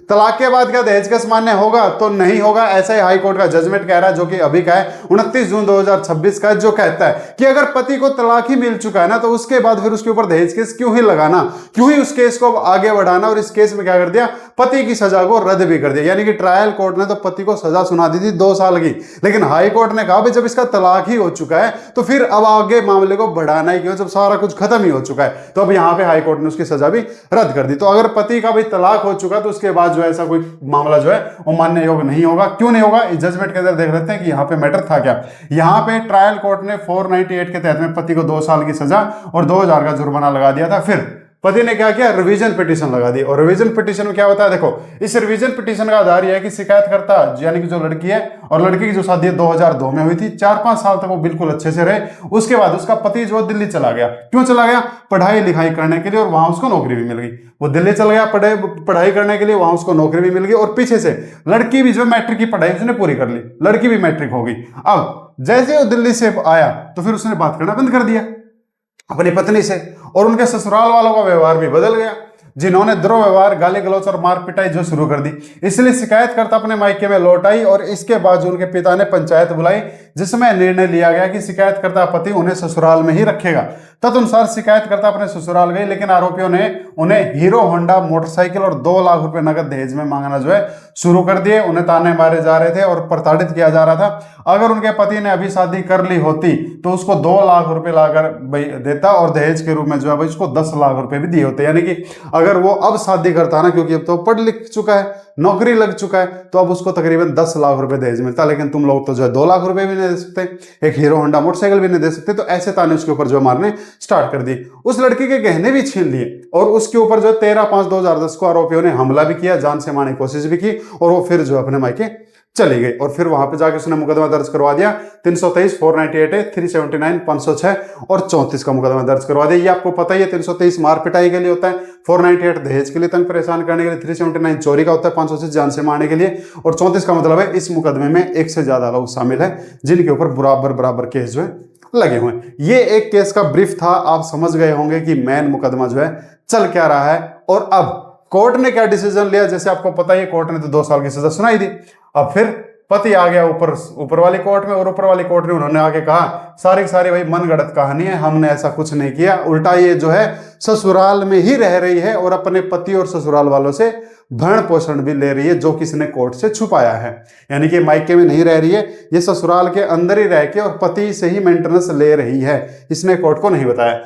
तलाक के बाद क्या दहेज केस मान्य होगा? तो नहीं होगा। ऐसा ही हाई कोर्ट का जजमेंट कह रहा है, जो कि अभी का है 29 जून 2026 का, जो कहता है कि अगर पति को तलाक ही मिल चुका है ना, तो उसके बाद फिर उसके ऊपर दहेज केस क्यों ही लगाना, क्यों ही उस केस को आगे बढ़ाना। और इस केस में क्या कर दिया, पति की सजा को रद्द भी कर दिया। यानी कि ट्रायल कोर्ट ने तो पति को सजा सुना दी थी 2 साल की, लेकिन हाई कोर्ट ने कहा भाई जब इसका तलाक ही हो चुका है तो फिर अब आगे मामले को बढ़ाना ही क्यों, जब सारा कुछ खत्म ही हो चुका है। तो अब यहां पे हाई कोर्ट ने उसकी सजा भी रद्द कर दी। तो अगर पति का भी तलाक हो चुका तो उसके बाद जो है ऐसा कोई मामला जो है वो मान्य योग्य नहीं होगा। क्यों नहीं होगा, इस जजमेंट के अंदर देख लेते हैं कि यहाँ पे मैटर था क्या। यहाँ पे ट्रायल कोर्ट ने 498 के तहत में पति को 2 साल की सजा और 2000 का जुर्माना लगा दिया था। फिर पति ने क्या किया, रिवीजन पिटीशन लगा दी। और रिवीजन पिटीशन में क्या होता है, देखो इस रिवीजन पिटीशन का आधार यह है कि शिकायतकर्ता यानी कि जो लड़की है और लड़की की जो शादी 2002 में हुई थी, 4-5 साल तक वो बिल्कुल अच्छे से रहे। उसके बाद उसका पति जो दिल्ली चला गया। क्यों चला गया, पढ़ाई लिखाई करने के लिए, और वहां उसको नौकरी भी मिल गई। वो दिल्ली चला गया पढ़ाई करने के लिए, वहां उसको नौकरी भी मिल गई। और पीछे से लड़की भी जो मैट्रिक की पढ़ाई उसने पूरी कर ली, लड़की भी मैट्रिक हो गई। अब जैसे वो दिल्ली से आया तो फिर उसने बात करना बंद कर दिया अपनी पत्नी से, और उनके ससुराल वालों का व्यवहार भी बदल गया, जिन्होंने दुर्व्यवहार, गाली गलौच और मार पिटाई जो शुरू कर दी। इसलिए शिकायतकर्ता अपने मायके में लौट आई और इसके बाद उनके पिता ने पंचायत बुलाई, जिसमें निर्णय लिया गया कि शिकायतकर्ता पति उन्हें ससुराल में ही रखेगा। तदनुसार शिकायतकर्ता अपने ससुराल गई, लेकिन आरोपियों ने उन्हें हीरो होंडा मोटरसाइकिल और 2 लाख रुपए नगद दहेज में मांगना जो है शुरू कर दिए। उन्हें ताने मारे जा रहे थे और प्रताड़ित किया जा रहा था। अगर उनके पति ने अभी शादी कर ली होती तो उसको 2 लाख रुपए लाकर देता और दहेज के रूप में जो है भाई उसको 10 लाख रुपए भी दिए होते। यानी कि अगर वो अब शादी करता ना, क्योंकि अब तो पढ़ लिख चुका है, नौकरी लग चुका है, तो अब उसको तकरीबन 10 लाख रुपए दहेज मिलता। लेकिन तुम लोग तो जो है 2 लाख रुपए भी नहीं दे सकते, एक हीरो होंडा मोटरसाइकिल भी नहीं दे सकते। तो ऐसे ताने उसके ऊपर जो मारने स्टार्ट कर दिए। उस लड़की के गहने भी छीन लिए और उसके ऊपर जो 13/5/2010 को आरोपियों ने हमला भी किया, जान से मारने की कोशिश भी की, और वो फिर जो अपने मायके चली गई। और फिर वहां पे जाके उसने मुकदमा दर्ज करवा दिया 323, 498, 379, 506 और 34 का मुकदमा दर्ज करवा दिया। ये आपको पता ही है, 323 मार पिटाई के लिए होता है, 498 दहेज के लिए तंग परेशान करने के लिए, 379 चोरी का होता है, 506 जान से मारने के लिए, और 34 का मतलब है इस मुकदमे में 1 से ज्यादा लोग शामिल है जिनके ऊपर बराबर केस जो है लगे हुए हैं। ये एक केस का ब्रीफ था, आप समझ गए होंगे कि मेन मुकदमा जो है चल क्या रहा है और अब कोर्ट ने क्या डिसीजन लिया। जैसे आपको पता ही है, कोर्ट ने तो 2 साल की सजा सुनाई दी। अब फिर पति आ गया ऊपर वाली कोर्ट में, और ऊपर वाली कोर्ट ने उन्होंने आके कहा सारी की सारी भाई मनगढ़ंत कहानी है, हमने ऐसा कुछ नहीं किया, उल्टा ये जो है ससुराल में ही रह रही है और अपने पति और ससुराल वालों से भरण पोषण भी ले रही है, जो किसी ने कोर्ट से छुपाया है। यानी कि मायके में नहीं रह रही है, ये ससुराल के अंदर ही रह के और पति से ही मेंटेनेंस ले रही है, इसने कोर्ट को नहीं बताया।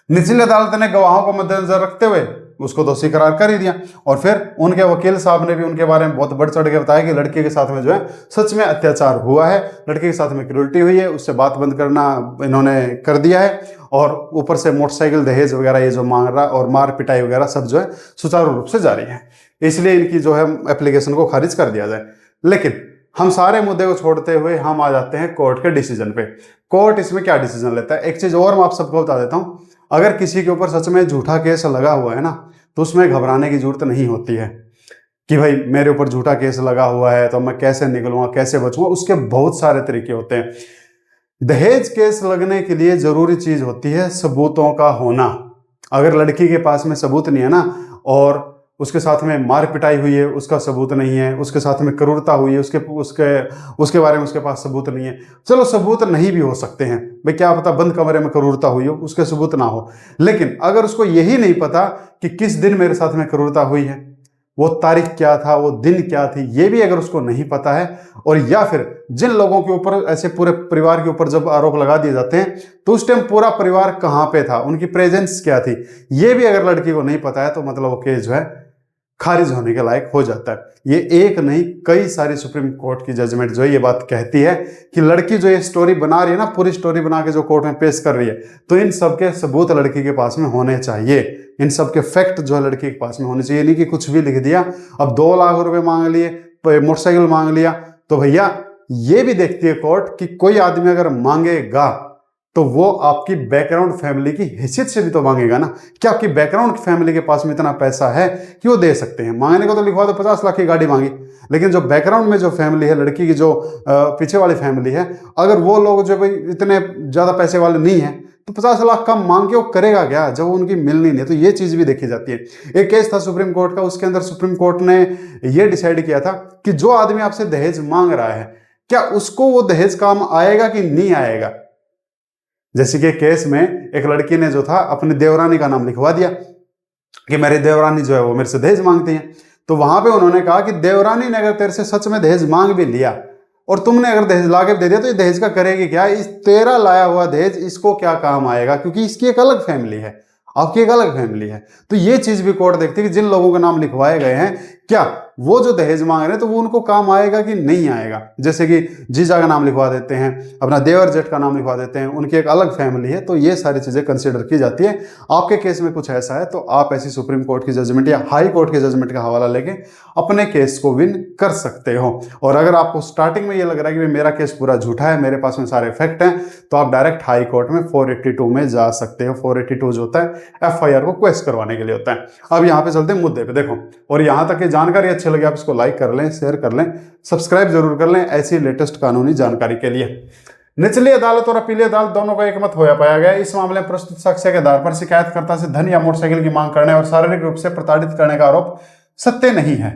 निचली अदालत ने गवाहों को मद्देनजर रखते हुए उसको दोषी करार कर ही दिया। और फिर उनके वकील साहब ने भी उनके बारे में बहुत बढ़ चढ़ के बताया कि लड़के के साथ में जो है सच में अत्याचार हुआ है, लड़के के साथ में क्रूरटी हुई है, उससे बात बंद करना इन्होंने कर दिया है, और ऊपर से मोटरसाइकिल दहेज वगैरह ये जो मांग रहा और मार पिटाई वगैरह सब जो है सुचारू रूप से जारी है। इसलिए इनकी जो है एप्लीकेशन को खारिज कर दिया जाए। लेकिन हम सारे मुद्दे को छोड़ते हुए हम आ जाते हैं कोर्ट के डिसीजन पे। कोर्ट इसमें क्या डिसीजन लेता है, एक चीज और मैं आप सबको बता देता हूं, अगर किसी के ऊपर सच में झूठा केस लगा हुआ है ना, तो उसमें घबराने की जरूरत नहीं होती है कि भाई मेरे ऊपर झूठा केस लगा हुआ है तो मैं कैसे निकलूंगा, कैसे बचूंगा। उसके बहुत सारे तरीके होते हैं। दहेज केस लगने के लिए जरूरी चीज होती है सबूतों का होना। अगर लड़की के पास में सबूत नहीं है ना, और उसके साथ में मार पिटाई हुई है उसका सबूत नहीं है, उसके साथ में क्रूरता हुई है उसके बारे में उसके पास सबूत नहीं है, चलो सबूत नहीं भी हो सकते हैं भाई, क्या पता बंद कमरे में क्रूरता हुई हो उसके सबूत ना हो। लेकिन अगर उसको यही नहीं पता कि किस दिन मेरे साथ में क्रूरता हुई है, वो तारीख क्या था, वो दिन क्या थी, ये भी अगर उसको नहीं पता है, और या फिर जिन लोगों के ऊपर ऐसे पूरे परिवार के ऊपर जब आरोप लगा दिए जाते हैं तो उस टाइम पूरा परिवार कहाँ पे था, उनकी प्रेजेंस क्या थी, ये भी अगर लड़की को नहीं पता है तो मतलब वो केस जो है खारिज होने के लायक हो जाता है। ये एक नहीं कई सारी सुप्रीम कोर्ट की जजमेंट जो है ये बात कहती है कि लड़की जो ये स्टोरी बना रही है ना, पूरी स्टोरी बना के जो कोर्ट में पेश कर रही है, तो इन सब के सबूत लड़की के पास में होने चाहिए, इन सब के फैक्ट जो है लड़की के पास में होने चाहिए। नहीं कि कुछ भी लिख दिया, अब 2 लाख रुपए मांग लिए, मोटरसाइकिल मांग लिया, तो भैया ये भी देखती है कोर्ट कि कोई आदमी अगर मांगेगा तो वो आपकी बैकग्राउंड फैमिली की हैसियत से भी तो मांगेगा ना, कि आपकी बैकग्राउंड फैमिली के पास में इतना पैसा है कि वो दे सकते हैं। मांगने को तो लिखवा दो 50 लाख की गाड़ी मांगी, लेकिन जो बैकग्राउंड में जो फैमिली है, लड़की की जो पीछे वाली फैमिली है, अगर वो लोग जो भाई इतने ज़्यादा पैसे वाले नहीं है तो 50 लाख कम मांग के वो करेगा क्या जब वो उनकी मिलनी नहीं है। तो ये चीज भी देखी जाती है। एक केस था सुप्रीम कोर्ट का, उसके अंदर सुप्रीम कोर्ट ने ये डिसाइड किया था कि जो आदमी आपसे दहेज मांग रहा है क्या उसको वो दहेज काम आएगा कि नहीं आएगा। जैसे कि केस में एक लड़की ने जो था अपनी देवरानी का नाम लिखवा दिया कि मेरी देवरानी जो है वो मेरे से दहेज मांगती है। तो वहां पे उन्होंने कहा कि देवरानी ने अगर तेरे से सच में दहेज मांग भी लिया और तुमने अगर दहेज लाके दे दिया तो ये दहेज का करेगी क्या, इस तेरा लाया हुआ दहेज इसको क्या काम आएगा, क्योंकि इसकी एक अलग फैमिली है, आपकी एक अलग फैमिली है। तो ये चीज भी कोर्ट देखती है कि जिन लोगों के नाम लिखवाए गए हैं क्या वो जो दहेज मांग रहे हैं तो वो उनको काम आएगा कि नहीं आएगा। जैसे कि जीजा का नाम लिखवा देते हैं, अपना देवर जेठ का नाम लिखवा देते हैं, उनकी एक अलग फैमिली है। तो ये सारी चीजें कंसिडर की जाती है। आपके केस में कुछ ऐसा है तो आप ऐसी सुप्रीम कोर्ट की जजमेंट या हाई कोर्ट की जजमेंट का हवाला लेके अपने केस को विन कर सकते हो। और अगर आपको स्टार्टिंग में ये लग रहा है कि मेरा केस पूरा झूठा है, मेरे पास में सारे फैक्ट हैं, तो आप डायरेक्ट हाई कोर्ट में 482 में जा सकते हो। 482 जो होता है FIR को क्वेश्चन करवाने के लिए होता है। अब यहाँ पे चलते हैं मुद्दे पे। देखो, और यहाँ तक की जानकारी अच्छी लगी आप इसको लाइक कर लें, शेयर कर लें, सब्सक्राइब जरूर कर लें ऐसी लेटेस्ट कानूनी जानकारी के लिए। निचली अदालत और अपीली अदालत दोनों का एकमत होया पाया गया। इस मामले में प्रस्तुत साक्ष्य के आधार पर शिकायतकर्ता से धन या मोटरसाइकिल की मांग करने और शारीरिक रूप से प्रताड़ित करने का आरोप सत्य नहीं है।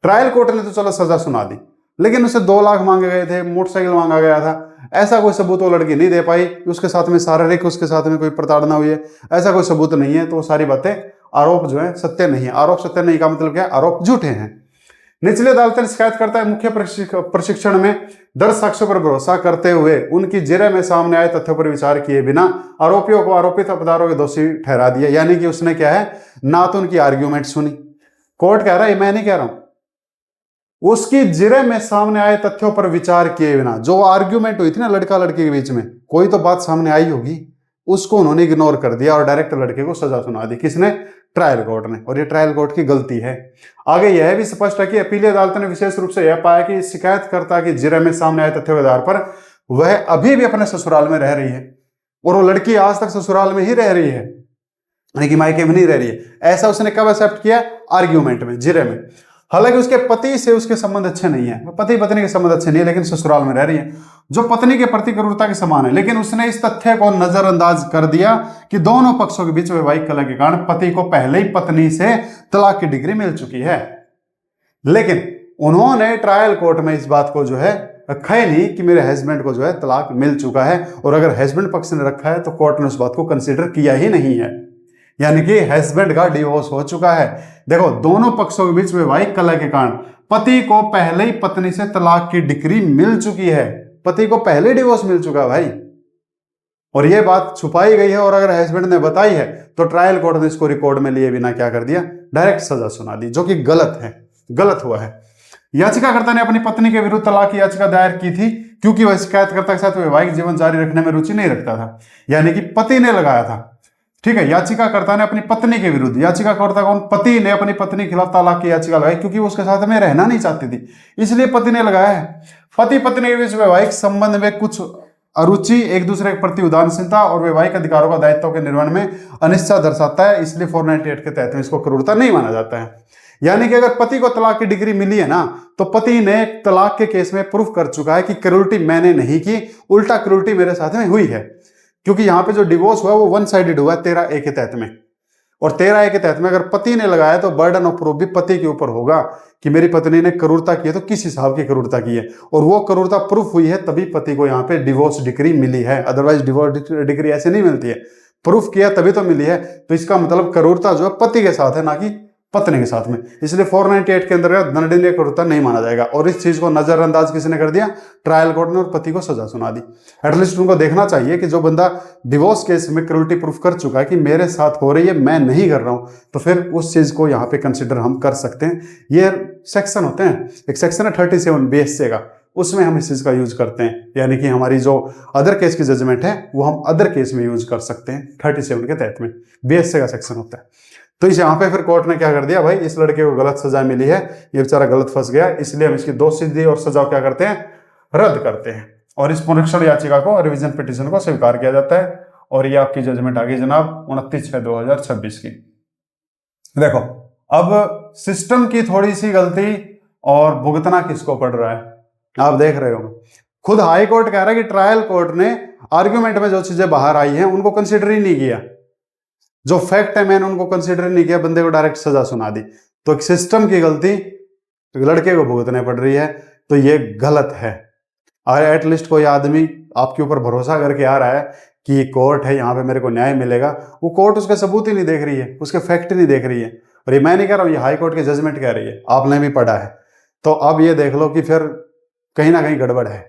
ट्रायल कोर्ट ने तो चलो सजा सुना दी, लेकिन उसे 2 लाख मांगे गए थे, मोटरसाइकिल मांगा गया था, ऐसा कोई सबूत वो लड़की नहीं दे पाई। उसके साथ में शारीरिक, उसके साथ में कोई प्रताड़ना हुई है, ऐसा कोई सबूत नहीं है। तो वो सारी बातें, आरोप जो है सत्य नहीं है। आरोप सत्य नहीं का मतलब क्या है, आरोप झूठे हैं। निचली अदालत ने शिकायत करता है मुख्य प्रशिक्षण में दर्ज साक्ष्यों पर भरोसा करते हुए उनकी जिरह में सामने आए तथ्यों पर विचार किए बिना आरोपियों को आरोपित अपराधों के दोषी ठहरा दिया। यानी कि उसने क्या है, ना तो उनकी आर्ग्यूमेंट सुनी, कोर्ट कह रहा है, मैं नहीं कह रहा हूं, उसकी जिरह में सामने आए तथ्यों पर विचार किए बिना, जो आर्ग्यूमेंट हुई थी ना लड़का लड़की के बीच में, कोई तो बात सामने आई होगी, उसको उन्होंने इग्नोर कर दिया और डायरेक्ट लड़के को सजा सुना दी। किसने? ट्रायल कोर्ट ने। और ये ट्रायल कोर्ट की गलती है। आगे यह भी स्पष्ट है कि अपीली अदालत ने विशेष रूप से यह पाया कि शिकायतकर्ता की जिरह में सामने आए तथ्यों के आधार पर वह अभी भी अपने ससुराल में रह रही है और वो लड़की आज तक ससुराल में ही रह रही है, यानी कि मायके में नहीं रह रही है। ऐसा उसने कब एक्सेप्ट किया? आर्ग्यूमेंट में, जिरह में। हालांकि उसके पति से उसके संबंध अच्छे नहीं है, पति पत्नी के संबंध अच्छे नहीं है, लेकिन ससुराल में रह रही है, जो पत्नी के प्रति क्रूरता के समान है। लेकिन उसने इस तथ्य को नजरअंदाज कर दिया कि दोनों पक्षों के बीच वैवाहिक कलह के कारण पति को पहले ही पत्नी से तलाक की डिग्री मिल चुकी है। लेकिन उन्होंने ट्रायल कोर्ट में इस बात को जो है रखा ही नहीं कि मेरे हस्बैंड को जो है तलाक मिल चुका है, और अगर हस्बैंड पक्ष ने रखा है तो कोर्ट ने उस बात को कंसिडर किया ही नहीं है, यानी कि हस्बैंड का डिवोर्स हो चुका है। देखो, दोनों पक्षों के बीच वैवाहिक कलह के कारण पति को पहले ही पत्नी से तलाक की डिग्री मिल चुकी है, पति को पहले डिवोर्स मिल चुका है भाई, और यह बात छुपाई गई है। और अगर हस्बैंड ने बताई है तो ट्रायल कोर्ट ने इसको रिकॉर्ड में लिए बिना क्या कर दिया, डायरेक्ट सजा सुना दी, जो कि गलत है, गलत हुआ है। याचिकाकर्ता ने अपनी पत्नी के विरुद्ध तलाक की याचिका दायर की थी क्योंकि वह शिकायतकर्ता के साथ वैवाहिक जीवन जारी रखने में रुचि नहीं रखता था, यानी कि पति ने लगाया था। ठीक है, याचिकाकर्ता ने अपनी पत्नी के विरुद्ध, याचिकाकर्ता कौन? पति ने अपनी पत्नी के खिलाफ तलाक की याचिका लगाई क्योंकि वो उसके साथ में रहना नहीं चाहती थी, इसलिए पति ने लगाया है। पति पत्नी के बीच वैवाहिक संबंध में कुछ अरुचि, एक दूसरे के प्रति उदासीनता और वैवाहिक अधिकारों का दायित्व के निर्वहन में अनिश्चितता दर्शाता है, इसलिए 498 के तहत में इसको क्रूरता नहीं माना जाता है। यानी कि अगर पति को तलाक की डिग्री मिली है ना, तो पति ने तलाक के केस में प्रूफ कर चुका है कि क्रूरटी मैंने नहीं की, उल्टा क्रूरटी मेरे साथ में हुई है, क्योंकि यहां पे जो डिवोर्स हुआ वो 1 साइडेड हुआ 13A के तहत में। और 13A के तहत में अगर पति ने लगाया तो बर्डन ऑफ प्रूफ भी पति के ऊपर होगा कि मेरी पत्नी ने क्रूरता की है, तो किस हिसाब की क्रूरता की है, और वो क्रूरता प्रूफ हुई है, तभी पति को यहाँ पे डिवोर्स डिग्री मिली है। अदरवाइज डिवोर्स डिग्री ऐसे नहीं मिलती है, प्रूफ किया तभी तो मिली है। तो इसका मतलब क्रूरता जो है पति के साथ है, ना कि पत्नी के साथ में, इसलिए 498 के अंतर्गत दंडनीय क्रूरता नहीं माना जाएगा। और इस चीज को नजरअंदाज किसने कर दिया? ट्रायल कोर्ट ने, और पति को सजा सुना दी। एटलीस्ट उनको देखना चाहिए कि जो बंदा डिवोर्स केस में क्रूरटी प्रूफ कर चुका है कि मेरे साथ हो रही है, मैं नहीं कर रहा हूं, तो फिर उस चीज को यहाँ पे कंसिडर हम कर सकते हैं। ये सेक्शन होते हैं, एक सेक्शन है 37 BSA का, उसमें हम इस चीज का यूज करते हैं, यानी कि हमारी जो अदर केस की जजमेंट है वो हम अदर केस में यूज कर सकते हैं। 37 के तहत में BSA का सेक्शन होता है। तो इस यहाँ पे फिर कोर्ट ने क्या कर दिया, भाई इस लड़के को गलत सजा मिली है, ये बेचारा गलत फंस गया, इसलिए हम इसकी दोषसिद्धि और सजा क्या करते हैं, रद्द करते हैं, और इस पुनरीक्षण याचिका को, रिवीजन पिटीशन को स्वीकार किया जाता है। और ये आपकी जजमेंट आ गई जनाब 29/6/2026 की। देखो, अब सिस्टम की थोड़ी सी गलती और भुगतना किसको पड़ रहा है, आप देख रहे हो। खुद हाई कोर्ट कह रहा है कि ट्रायल कोर्ट ने आर्ग्यूमेंट में जो चीजें बाहर आई हैं उनको कंसिडर ही नहीं किया, जो फैक्ट है मैंने उनको कंसिडर नहीं किया, बंदे को डायरेक्ट सजा सुना दी। तो एक सिस्टम की गलती लड़के को भुगतने पड़ रही है, तो ये गलत है। और एटलीस्ट कोई आदमी आपके ऊपर भरोसा करके आ रहा है कि कोर्ट है, यहाँ पे मेरे को न्याय मिलेगा, वो कोर्ट उसके सबूत ही नहीं देख रही है, उसके फैक्ट नहीं देख रही है। और ये मैं नहीं कह रहा हूँ, ये हाई कोर्ट की जजमेंट कह रही है, आपने भी पढ़ा है। तो अब ये देख लो कि फिर कहीं ना कहीं गड़बड़ है।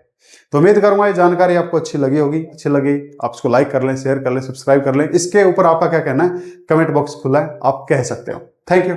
तो उम्मीद करूंगा ये जानकारी आपको अच्छी लगी होगी। अच्छी लगी आप इसको लाइक कर लें, शेयर कर लें, सब्सक्राइब कर लें। इसके ऊपर आपका क्या कहना है, कमेंट बॉक्स खुला है, आप कह सकते हो। Thank you.